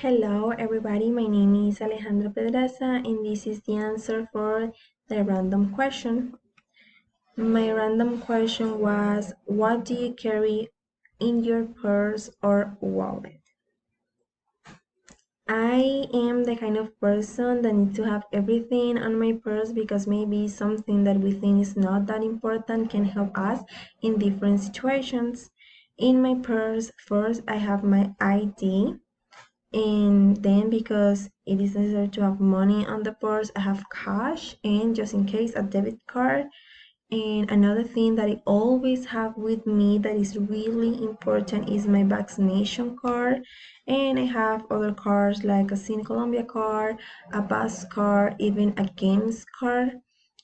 Hello everybody, my name is Alejandra Pedraza and this is the answer for the random question. My random question was, what do you carry in your purse or wallet? I am the kind of person that needs to have everything on my purse because maybe something that we think is not that important can help us in different situations. In my purse, first I have my ID. And then because it is necessary to have money on the purse, I have cash and just in case a debit card. And another thing that I always have with me that is really important is my vaccination card. And I have other cards like a Cine Colombia card, a bus card, even a games card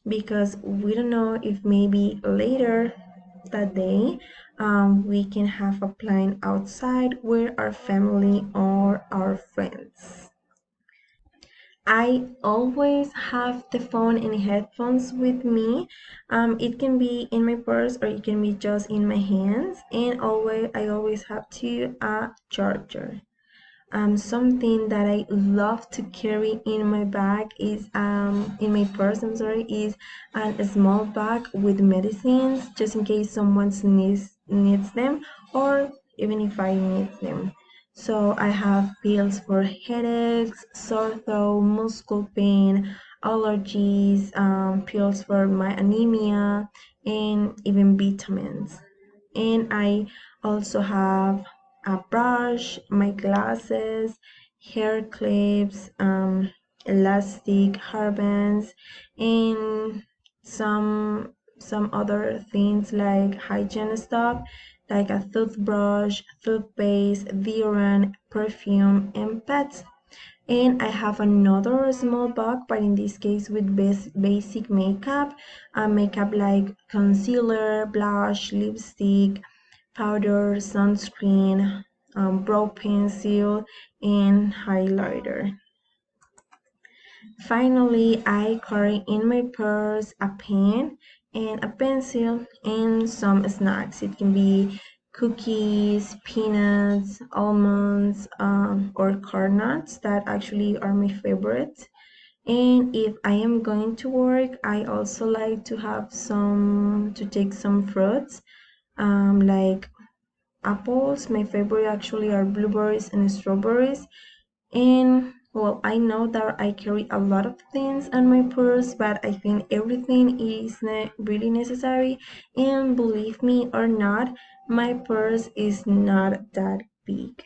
because we don't know if maybe later that day we can have a plan outside with our family or our friends. I always have the phone and headphones with me. It can be in my purse or it can be just in my hands, and I always have a charger. Something that I love to carry in my bag is in my purse. I'm sorry, is a small bag with medicines just in case someone needs them or even if I need them. So I have pills for headaches, sore throat, muscle pain, allergies, pills for my anemia, and even vitamins. And I also have a brush, my glasses, hair clips, elastic hairbands, and some other things like hygiene stuff like a toothbrush, toothpaste, deodorant, perfume, and pets. And I have another small bag, but in this case with basic makeup, makeup like concealer, blush, lipstick, powder, sunscreen, brow pencil, and highlighter. Finally, I carry in my purse a pen and a pencil and some snacks. It can be cookies, peanuts, almonds, or corn nuts that actually are my favorites. And if I am going to work, I also like to to take some fruits, like apples. My favorite actually are blueberries and strawberries. And well, I know that I carry a lot of things on my purse, but I think everything is really necessary. And believe me or not, my purse is not that big.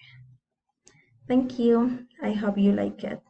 Thank you. I hope you like it.